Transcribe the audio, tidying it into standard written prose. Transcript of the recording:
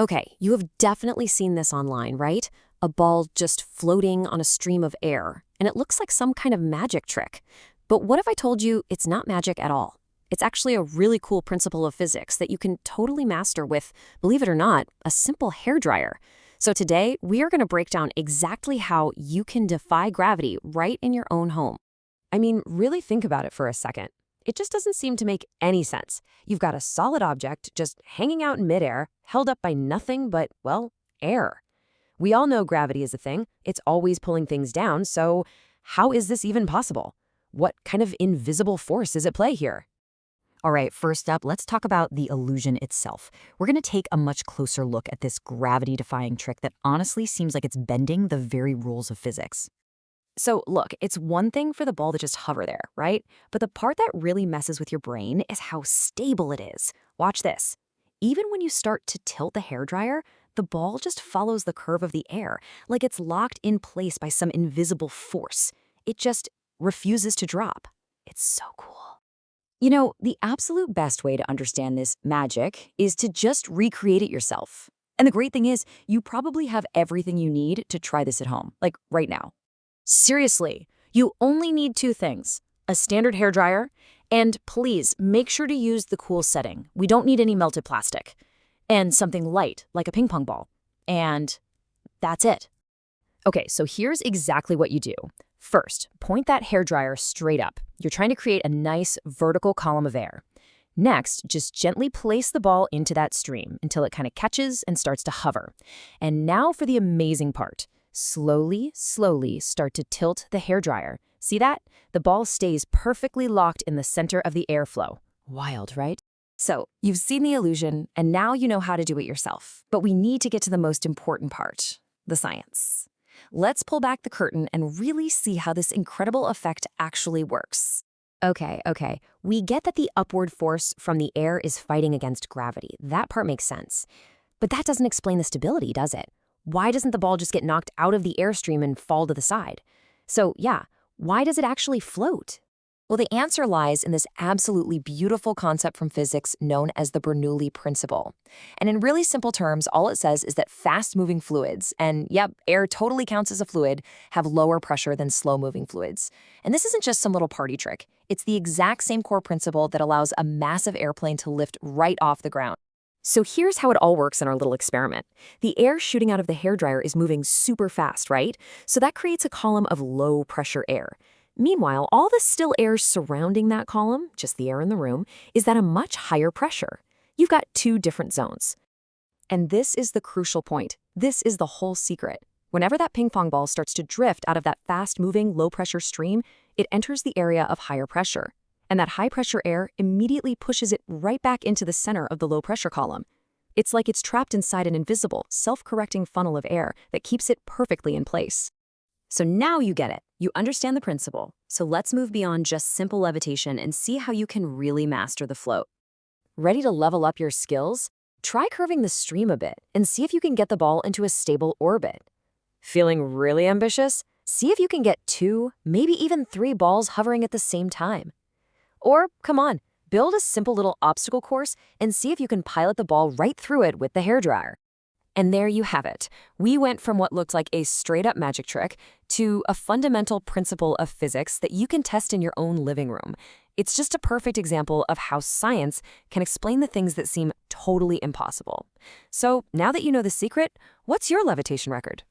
Okay, you have definitely seen this online, right? A ball just floating on a stream of air, and it looks like some kind of magic trick. But what if I told you it's not magic at all? It's actually a really cool principle of physics that you can totally master with, believe it or not, a simple hairdryer. So today, we are going to break down exactly how you can defy gravity right in your own home. I mean, really think about it for a second. It just doesn't seem to make any sense. You've got a solid object just hanging out in midair, held up by nothing but, well, air. We all know gravity is a thing. It's always pulling things down, so how is this even possible? What kind of invisible force is at play here? All right, first up, let's talk about the illusion itself. We're going to take a much closer look at this gravity-defying trick that honestly seems like it's bending the very rules of physics. So look, it's one thing for the ball to just hover there, right? But the part that really messes with your brain is how stable it is. Watch this. Even when you start to tilt the hairdryer, the ball just follows the curve of the air, like it's locked in place by some invisible force. It just refuses to drop. It's so cool. You know, the absolute best way to understand this magic is to just recreate it yourself. And the great thing is, you probably have everything you need to try this at home, like right now. Seriously, you only need two things, a standard hairdryer, and please make sure to use the cool setting. We don't need any melted plastic. And something light, like a ping pong ball. And that's it. Okay, so here's exactly what you do. First, point that hairdryer straight up. You're trying to create a nice vertical column of air. Next, just gently place the ball into that stream until it kind of catches and starts to hover. And now for the amazing part. Slowly start to tilt the hairdryer. See that? The ball stays perfectly locked in the center of the airflow. Wild, right? So, you've seen the illusion, and now you know how to do it yourself. But we need to get to the most important part, the science. Let's pull back the curtain and really see how this incredible effect actually works. Okay. We get that the upward force from the air is fighting against gravity. That part makes sense. But that doesn't explain the stability, does it? Why doesn't the ball just get knocked out of the airstream and fall to the side? So yeah, why does it actually float? Well, the answer lies in this absolutely beautiful concept from physics known as the Bernoulli principle. And in really simple terms, all it says is that fast-moving fluids, and yep, air totally counts as a fluid, have lower pressure than slow-moving fluids. And this isn't just some little party trick. It's the exact same core principle that allows a massive airplane to lift right off the ground. So here's how it all works in our little experiment. The air shooting out of the hairdryer is moving super fast, right? So that creates a column of low-pressure air. Meanwhile, all the still air surrounding that column, just the air in the room, is at a much higher pressure. You've got two different zones. And this is the crucial point. This is the whole secret. Whenever that ping pong ball starts to drift out of that fast-moving, low-pressure stream, it enters the area of higher pressure. And that high-pressure air immediately pushes it right back into the center of the low-pressure column. It's like it's trapped inside an invisible, self-correcting funnel of air that keeps it perfectly in place. So now you get it. You understand the principle. So let's move beyond just simple levitation and see how you can really master the float. Ready to level up your skills? Try curving the stream a bit and see if you can get the ball into a stable orbit. Feeling really ambitious? See if you can get 2, maybe even 3 balls hovering at the same time. Or, come on, build a simple little obstacle course and see if you can pilot the ball right through it with the hairdryer. And there you have it. We went from what looked like a straight-up magic trick to a fundamental principle of physics that you can test in your own living room. It's just a perfect example of how science can explain the things that seem totally impossible. So now that you know the secret, what's your levitation record?